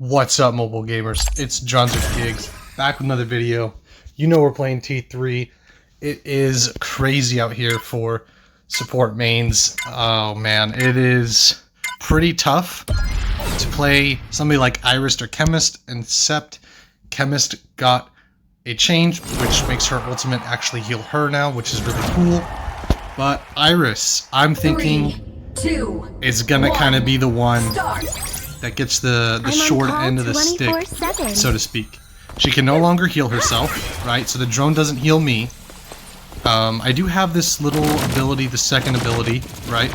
What's up, mobile gamers? It's Johnson Gigs, back with another video. You know we're playing T3. It is crazy out here for support mains. Oh man, it is pretty tough to play somebody like Iris or Chemist, except Chemist got a change, which makes her ultimate actually heal her now, which is really cool. But Iris, I'm thinking 3, 2, is gonna kind of be the one that gets the short end of the stick, so to speak. She can no longer heal herself, right? So the drone doesn't heal me. I do have this little ability, the second ability, right?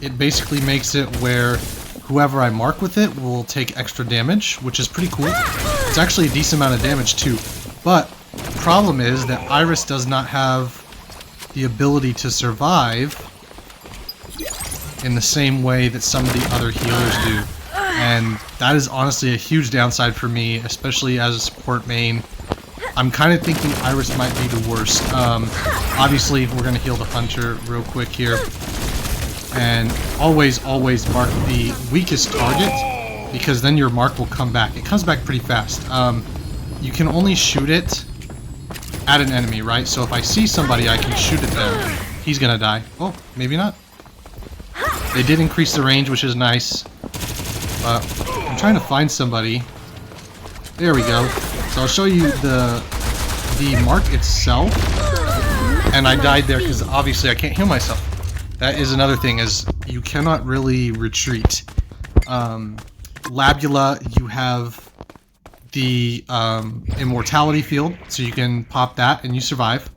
It basically makes it where whoever I mark with it will take extra damage, which is pretty cool. It's actually a decent amount of damage too. But the problem is that Iris does not have the ability to survive in the same way that some of the other healers do. And that is honestly a huge downside for me, especially as a support main. I'm kind of thinking Iris might be the worst. Obviously, we're going to heal the Hunter real quick here. And always mark the weakest target, because then your mark will come back. It comes back pretty fast. You can only shoot it at an enemy, right? So if I see somebody, I can shoot at them. He's going to die. Oh, maybe not. They did increase the range, which is nice. I'm trying to find somebody. There we go. So I'll show you the mark itself. And I died there because obviously I can't heal myself. That is another thing, is you cannot really retreat. Labula, you have the immortality field, so you can pop that and you survive.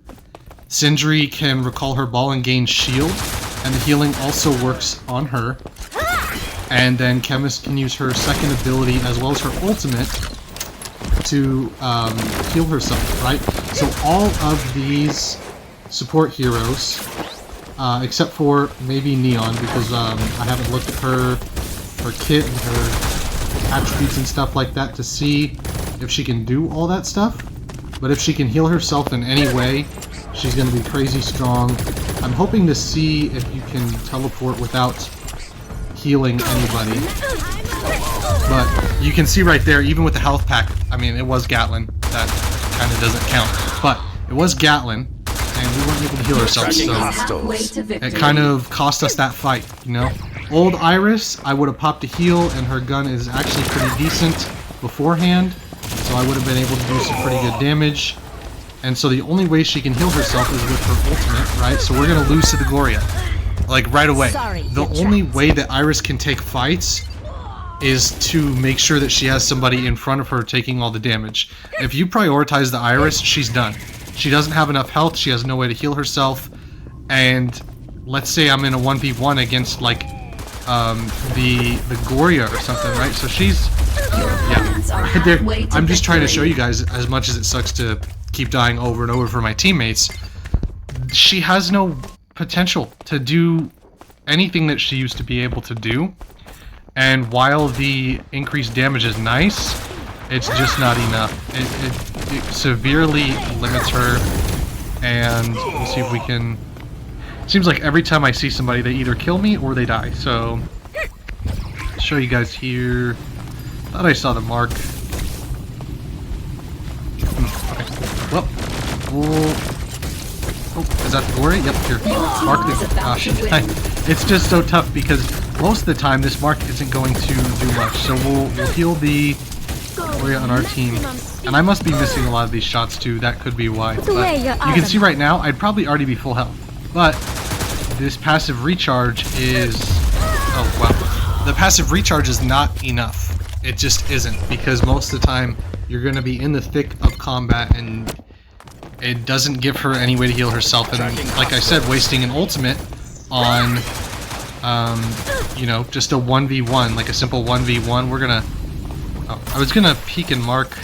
Sindri can recall her ball and gain shield, and the healing also works on her. And then Chemist can use her second ability as well as her ultimate to heal herself, right? So all of these support heroes, except for maybe Neon, because I haven't looked at her kit and her attributes and stuff like that to see if she can do all that stuff. But if she can heal herself in any way, she's going to be crazy strong. I'm hoping to see if you can teleport without healing anybody. But you can see right there, even with the health pack, I mean, it was Gatlin. That kind of doesn't count. But it was Gatlin, and we weren't able to heal ourselves, so it kind of cost us that fight, you know? Old Iris, I would have popped a heal, and her gun is actually pretty decent beforehand, so I would have been able to do some pretty good damage. And so the only way she can heal herself is with her ultimate, right? So we're gonna lose to the Gloria, like right away. The only way that Iris can take fights is to make sure that she has somebody in front of her taking all the damage. If you prioritize the Iris, she's done. She doesn't have enough health, she has no way to heal herself, and let's say I'm in a 1v1 against like the Gloria or something, right? So she's, yeah, I'm just trying to show you guys, as much as it sucks to keep dying over and over for my teammates, she has no potential to do anything that she used to be able to do. And while the increased damage is nice, it's just not enough. It severely limits her, and we'll see if we can... It seems like every time I see somebody, they either kill me or they die. So, I'll show you guys here. Thought I saw the mark. Well, oh, is that the Glory? Yep, here. Mark the... it's just so tough because most of the time this mark isn't going to do much. So we'll heal the Gloria on our team. And I must be missing a lot of these shots too. That could be why. But you can see right now, I'd probably already be full health. But this passive recharge is... Oh, wow. The passive recharge is not enough. It just isn't, because most of the time you're going to be in the thick of combat and it doesn't give her any way to heal herself. And like I said, wasting an ultimate on, you know, just a 1v1, like a simple 1v1, we're going to... Oh, I was going to peek and mark...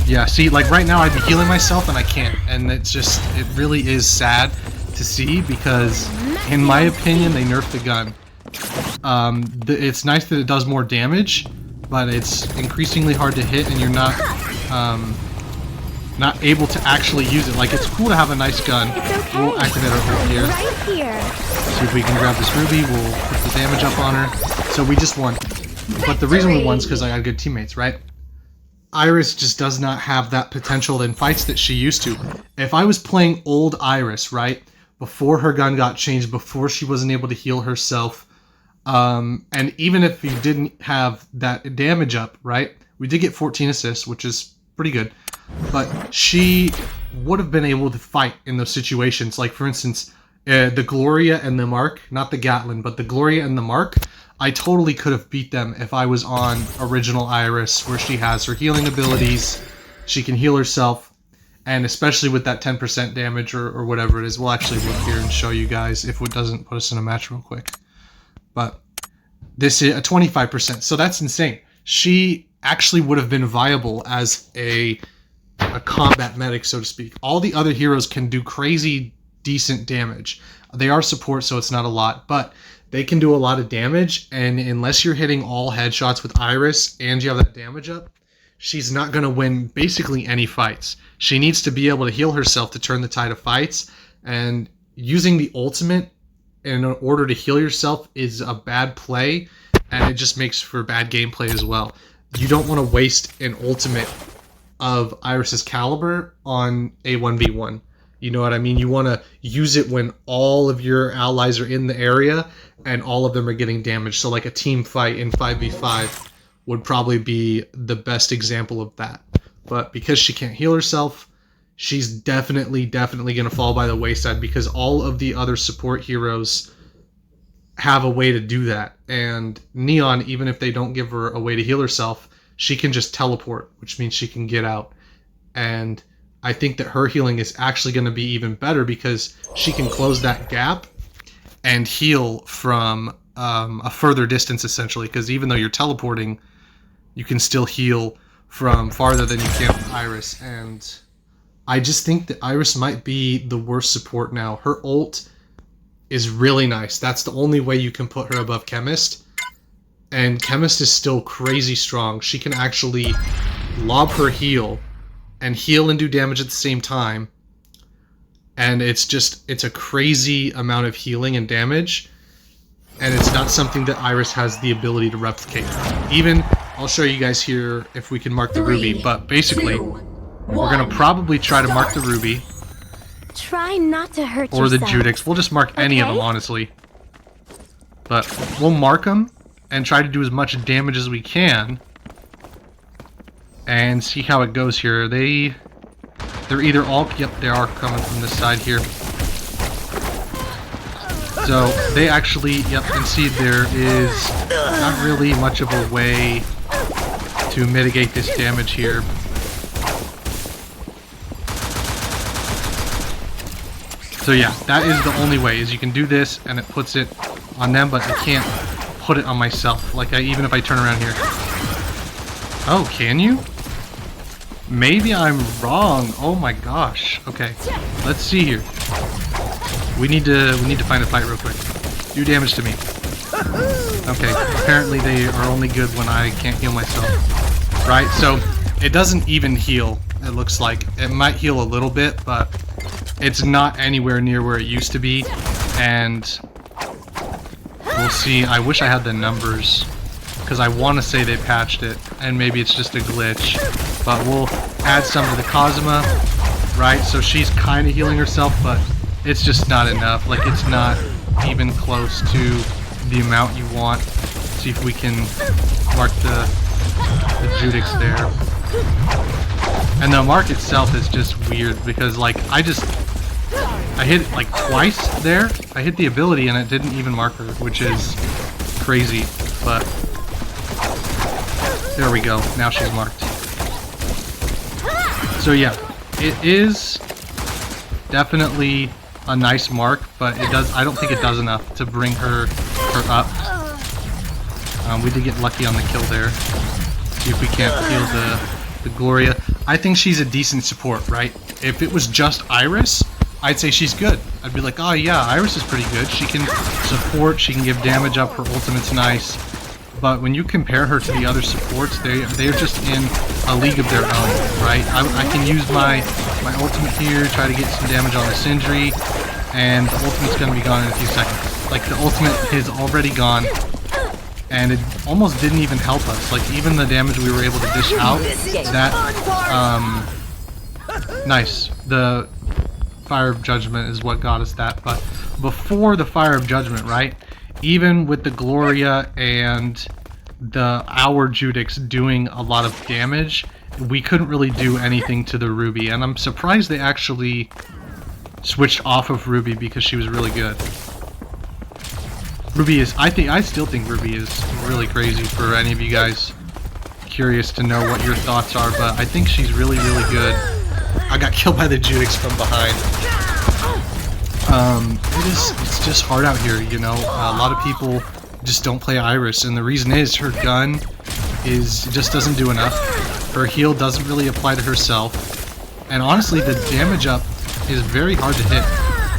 Yeah, see, like right now I'd be healing myself and I can't. And it's just, it really is sad to see, because in my opinion, they nerfed the gun. It's nice that it does more damage, but it's increasingly hard to hit, and you're not not able to actually use it. Like, it's cool to have a nice gun. Okay. We'll activate our ult here. Right here. See if we can grab this ruby. We'll put the damage up on her. So we just won. But the reason we won is because I got good teammates, right? Iris just does not have that potential in fights that she used to. If I was playing old Iris, right, before her gun got changed, before she wasn't able to heal herself, and even if you didn't have that damage up, right, we did get 14 assists, which is pretty good, but she would have been able to fight in those situations. Like, for instance, the Gloria and the Mark, not the Gatlin, but the Gloria and the Mark, I totally could have beat them if I was on original Iris, where she has her healing abilities, she can heal herself, and especially with that 10% damage or whatever it is. We'll actually look here and show you guys if it doesn't put us in a match real quick. But this is a 25%, so that's insane. She actually would have been viable as a combat medic, so to speak. All the other heroes can do crazy decent damage. They are support, so it's not a lot, but they can do a lot of damage, and unless you're hitting all headshots with Iris and you have that damage up, she's not going to win basically any fights. She needs to be able to heal herself to turn the tide of fights, and using the ultimate in order to heal yourself is a bad play, and it just makes for bad gameplay as well. You don't want to waste an ultimate of Iris's caliber on a 1v1. You know what I mean? You want to use it when all of your allies are in the area and all of them are getting damaged. So like a team fight in 5v5 would probably be the best example of that. But because she can't heal herself, she's definitely going to fall by the wayside, because all of the other support heroes have a way to do that. And Neon, even if they don't give her a way to heal herself, she can just teleport, which means she can get out. And I think that her healing is actually going to be even better, because she can close that gap and heal from a further distance, essentially, because even though you're teleporting, you can still heal from farther than you can with Iris. And I just think that Iris might be the worst support now. Her ult is really nice. That's the only way you can put her above Chemist. And Chemist is still crazy strong. She can actually lob her heal and heal and do damage at the same time. And it's a crazy amount of healing and damage. And it's not something that Iris has the ability to replicate. Even, I'll show you guys here if we can mark the ruby, but basically, we're gonna probably try to mark the ruby. Try not to hurt or yourself. the Judix. We'll just mark any of them, honestly. But we'll mark them and try to do as much damage as we can. And see how it goes here. They're either all... Yep, they are coming from this side here. So, they actually... Yep, and see there is not really much of a way to mitigate this damage here. So yeah, that is the only way, is you can do this and it puts it on them, but I can't put it on myself. Like, even if I turn around here. Oh, can you? Maybe I'm wrong. Oh my gosh. Okay, let's see here. We need to find a fight real quick. Do damage to me. Okay, apparently they are only good when I can't heal myself. Right, so it doesn't even heal, it looks like. It might heal a little bit, but it's not anywhere near where it used to be. And we'll see. I wish I had the numbers, because I want to say they patched it, and maybe it's just a glitch. But we'll add some to the Cosma, right? So she's kind of healing herself, but it's just not enough. Like, it's not even close to the amount you want. See if we can mark the Judix there. And the mark itself is just weird, because, like, I hit it like twice there. I hit the ability and it didn't even mark her, which is crazy. But there we go. Now she's marked. So yeah, it is definitely a nice mark, but I don't think it does enough to bring her up. We did get lucky on the kill there. See if we can't heal the Gloria. I think she's a decent support, right? If it was just Iris, I'd say she's good. I'd be like, oh yeah, Iris is pretty good. She can support, she can give damage up, her ultimate's nice. but when you compare her to the other supports, they're just in a league of their own, right? I can use my ultimate here, try to get some damage on the Sindri, and the ultimate's gonna be gone in a few seconds. Like, the ultimate is already gone, and it almost didn't even help us. Like, even the damage we were able to dish out, that, nice. The Fire of Judgment is what got us that, but before the Fire of Judgment, right? Even with the Gloria and our Judix doing a lot of damage, we couldn't really do anything to the Ruby, and I'm surprised they actually switched off of Ruby because she was really good. Ruby is, I still think Ruby is really crazy. For any of you guys curious to know what your thoughts are, but I think she's really, really good. I got killed by the Judix from behind. It's just hard out here, you know. A lot of people just don't play Iris, and the reason is her gun just doesn't do enough. Her heal doesn't really apply to herself, and honestly, the damage up is very hard to hit.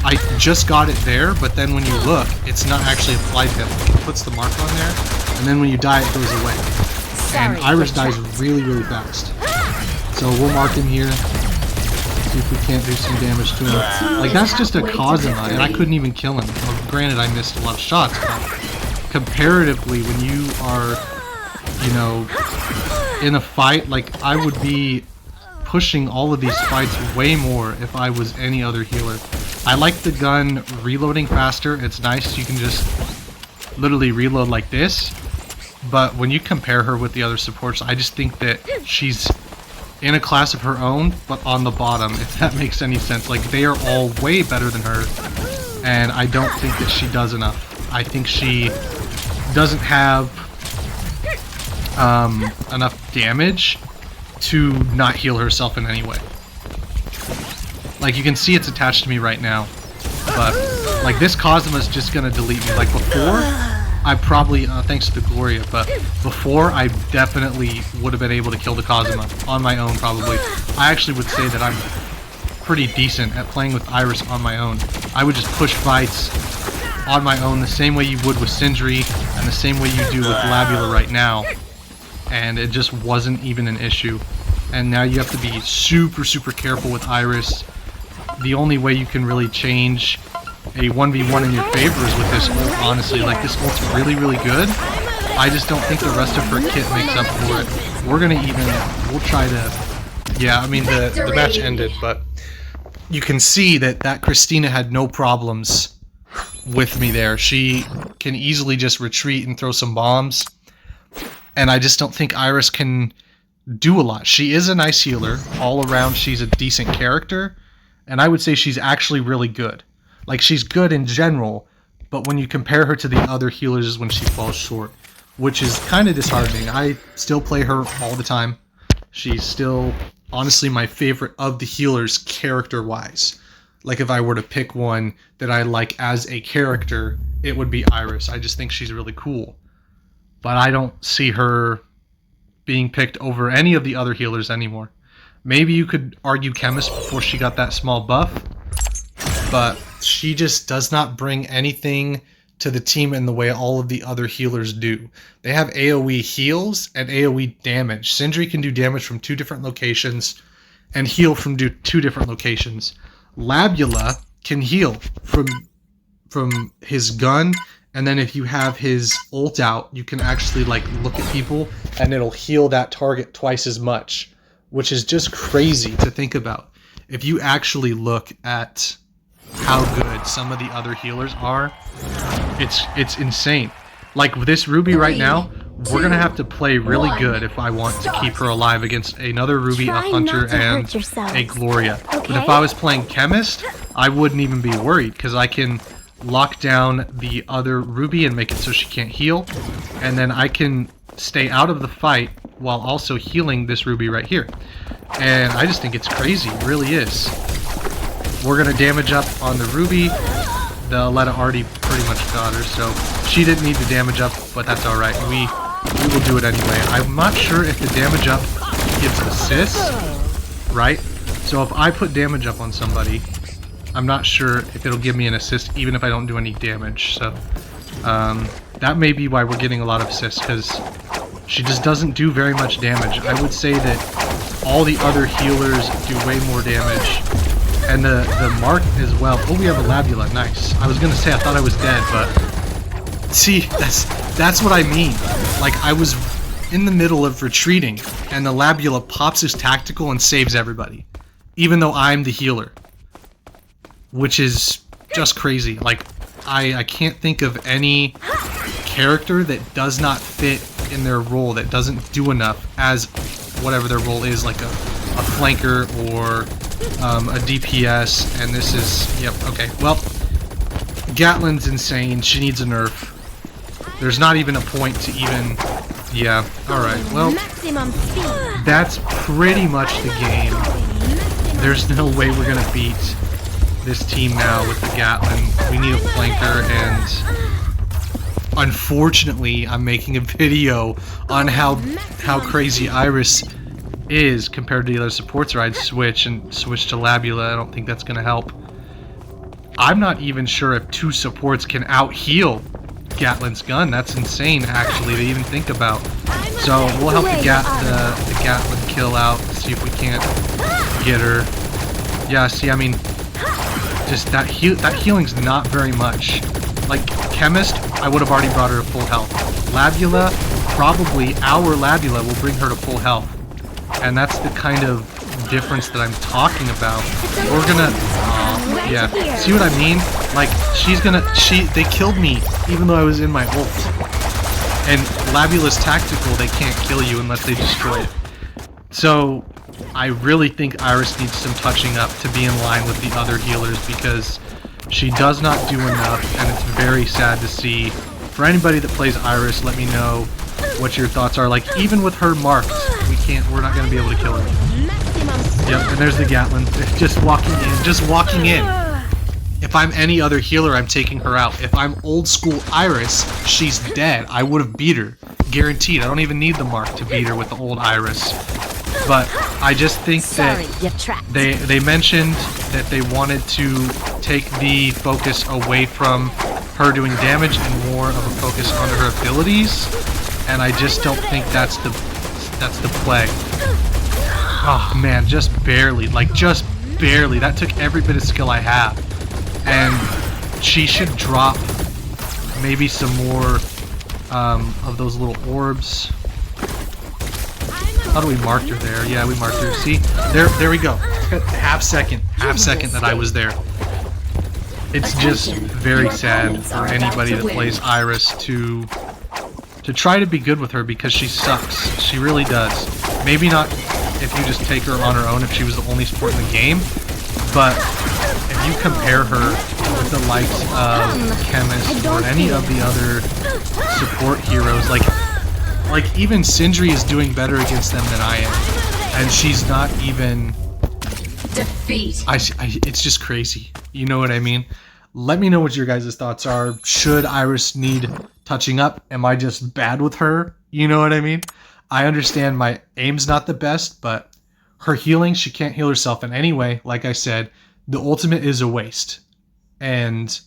I just got it there, but then when you look, it's not actually applied to him. It puts the mark on there, and then when you die, it goes away. And Iris dies really, really fast. So we'll mark him here. See if we can't do some damage to him. Like, that's just a Kazuma, and I couldn't even kill him. Well, granted, I missed a lot of shots, but comparatively, when you are, you know, in a fight, like, I would be pushing all of these fights way more if I was any other healer. I like the gun reloading faster. It's nice. You can just literally reload like this. But when you compare her with the other supports, I just think that she's in a class of her own, but on the bottom, if that makes any sense. Like, they are all way better than her, and I don't think that she does enough. I think she doesn't have enough damage to not heal herself in any way. Like, you can see it's attached to me right now, but like, this Kazuma's just gonna delete me. Like, before, I probably, thanks to the Gloria, but before, I definitely would have been able to kill the Kazuma on my own, probably. I actually would say that I'm pretty decent at playing with Iris on my own. I would just push fights on my own the same way you would with Sindri, and the same way you do with Labula right now, and it just wasn't even an issue. And now you have to be super, super careful with Iris. The only way you can really change a 1v1 in your favor is with this ult, honestly. Like, this ult's really, really good. I just don't think the rest of her kit makes up for it. We'll try to, yeah, I mean, the match ended, but you can see that Christina had no problems with me there. She can easily just retreat and throw some bombs, and I just don't think Iris can do a lot. She is a nice healer. All around, she's a decent character, and I would say she's actually really good. Like, she's good in general, but when you compare her to the other healers is when she falls short, which is kind of disheartening. I still play her all the time. She's still, honestly, my favorite of the healers character-wise. Like, if I were to pick one that I like as a character, it would be Iris. I just think she's really cool. But I don't see her being picked over any of the other healers anymore. Maybe you could argue Chemist before she got that small buff, but she just does not bring anything to the team in the way all of the other healers do. They have AoE heals and AoE damage. Sindri can do damage from 2 different locations and heal from 2 different locations. Labula can heal from his gun, and then if you have his ult out, you can actually, like, look at people and it'll heal that target twice as much, which is just crazy to think about. If you actually look at how good some of the other healers are, it's insane. Like, with this Ruby right now, we're gonna have to play really good if I want to keep her alive against another Ruby, a Hunter, and a Gloria. But if I was playing Chemist, I wouldn't even be worried, because I can lock down the other Ruby and make it so she can't heal, and then I can stay out of the fight while also healing this Ruby right here. And I just think it's crazy. It really is. We're gonna damage up on the Ruby. The Aletta already pretty much got her, so she didn't need the damage up, but that's alright. We will do it anyway. I'm not sure if the damage up gives assists, right? So if I put damage up on somebody, I'm not sure if it'll give me an assist even if I don't do any damage. So that may be why we're getting a lot of assists, because she just doesn't do very much damage. I would say that all the other healers do way more damage. And the Mark as well. Oh, we have a Labula. Nice. I was gonna say I thought I was dead, but see, that's what I mean. Like, I was in the middle of retreating, and the Labula pops his tactical and saves everybody, even though I'm the healer, which is just crazy. Like, I can't think of any character that does not fit in their role, that doesn't do enough as whatever their role is, like a flanker or a DPS, and this is, yep, okay, well, Gatlin's insane, she needs a nerf. There's not even a point to even, yeah, alright, well, that's pretty much the game. There's no way we're gonna beat this team now with the Gatlin. We need a flanker, and unfortunately, I'm making a video on how crazy Iris is compared to the other supports, or I'd switch to Labula. I don't think that's gonna help. I'm not even sure if 2 supports can out-heal Gatlin's gun. That's insane, actually, to even think about. So we'll help the Gatlin kill out, see if we can't get her. Yeah, see, I mean, just that healing's not very much. Like, Chemist, I would have already brought her to full health. Labula, probably our Labula will bring her to full health. And that's the kind of difference that I'm talking about. We're gonna, yeah, see what I mean? Like, they killed me even though I was in my ult. And Labula's tactical, they can't kill you unless they destroy it. So, I really think Iris needs some touching up to be in line with the other healers, because she does not do enough, and it's very sad to see. For anybody that plays Iris, let me know what your thoughts are. Like, even with her marked, we're not going to be able to kill her. Yep, and there's the Gatlin. Just walking in. If I'm any other healer, I'm taking her out. If I'm old school Iris, she's dead. I would have beat her. Guaranteed. I don't even need the mark to beat her with the old Iris. But I just think that they mentioned that they wanted to take the focus away from her doing damage and more of a focus on her abilities, and I just don't think that's the play. Oh man, just barely, like just barely. That took every bit of skill I have, and she should drop maybe some more of those little orbs. How do we mark her there? Yeah, we marked her. See? There we go. Half second that I was there. It's just very sad for anybody that plays Iris to try to be good with her, because she sucks. She really does. Maybe not if you just take her on her own, if she was the only support in the game, but if you compare her with the likes of Chemist or any of the other support heroes, like even Sindri is doing better against them than I am, and she's not even. Defeat. It's just crazy. You know what I mean? Let me know what your guys' thoughts are. Should Iris need touching up? Am I just bad with her? You know what I mean? I understand my aim's not the best, but her healing, she can't heal herself in any way. Like I said, the ultimate is a waste. And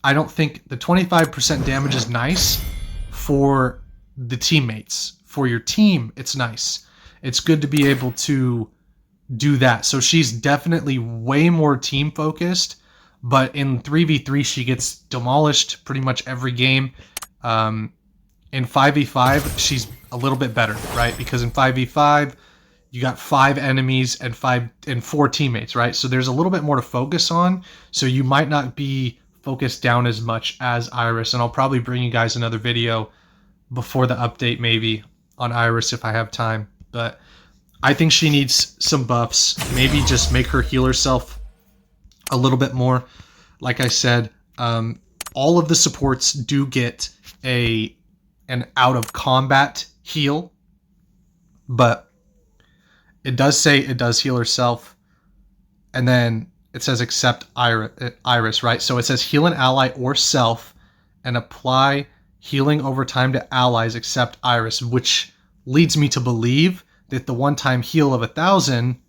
I don't think the 25% damage is nice for the teammates. For your team, it's nice. It's good to be able to do that. So she's definitely way more team focused, but in 3v3 she gets demolished pretty much every game. In 5v5 she's a little bit better, right? Because in 5v5 you got 5 enemies and 4 teammates, right? So there's a little bit more to focus on, so you might not be focused down as much as Iris, and I'll probably bring you guys another video before the update maybe on Iris if I have time. But I think she needs some buffs. Maybe just make her heal herself a little bit more. Like I said, all of the supports do get an out of combat heal, but it does say it does heal herself, and then it says except Iris, right? So it says heal an ally or self and apply healing over time to allies except Iris, which leads me to believe that the one-time heal of 1,000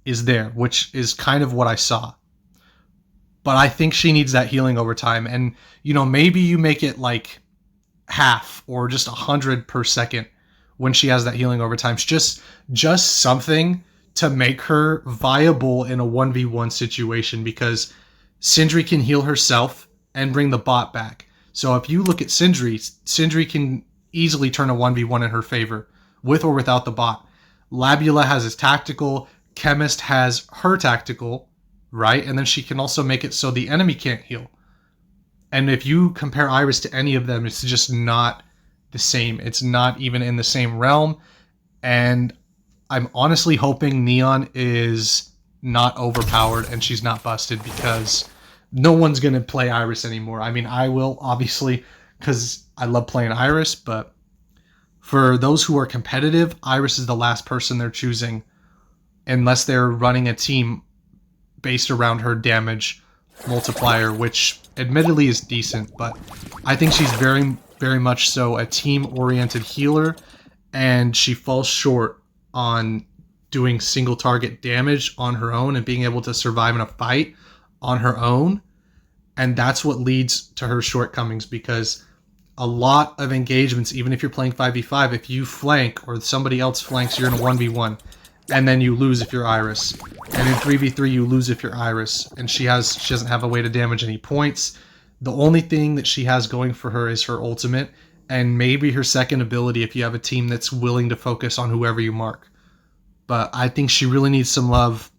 is there, which is kind of what I saw. But I think she needs that healing over time. And, you know, maybe you make it like half or just 100 per second when she has that healing overtime. It's just something to make her viable in a 1v1 situation, because Sindri can heal herself and bring the bot back. So if you look at Sindri can easily turn a 1v1 in her favor, with or without the bot. Labula has his tactical, Chemist has her tactical, right? And then she can also make it so the enemy can't heal. And if you compare Iris to any of them, it's just not the same. It's not even in the same realm. And I'm honestly hoping Neon is not overpowered and she's not busted, because no one's going to play Iris anymore. I mean, I will, obviously, because I love playing Iris, but for those who are competitive, Iris is the last person they're choosing, unless they're running a team based around her damage multiplier, which admittedly is decent, but I think she's very, very much so a team-oriented healer, and she falls short on doing single target damage on her own and being able to survive in a fight on her own. And that's what leads to her shortcomings, because a lot of engagements, even if you're playing 5v5, if you flank or somebody else flanks, you're in a 1v1, and then you lose if you're Iris. And in 3v3 you lose if you're Iris, and she doesn't have a way to damage any points. The only thing that she has going for her is her ultimate, and maybe her second ability if you have a team that's willing to focus on whoever you mark. But I think she really needs some love.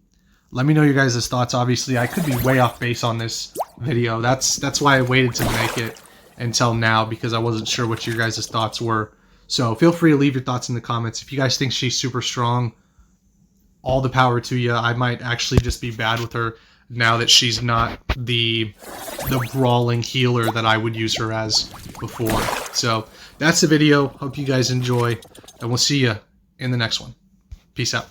Let me know your guys' thoughts. Obviously, I could be way off base on this video. That's why I waited to make it until now, because I wasn't sure what your guys' thoughts were. So feel free to leave your thoughts in the comments. If you guys think she's super strong, all the power to you. I might actually just be bad with her now that she's not the brawling healer that I would use her as before. So that's the video. Hope you guys enjoy, and we'll see you in the next one. Peace out.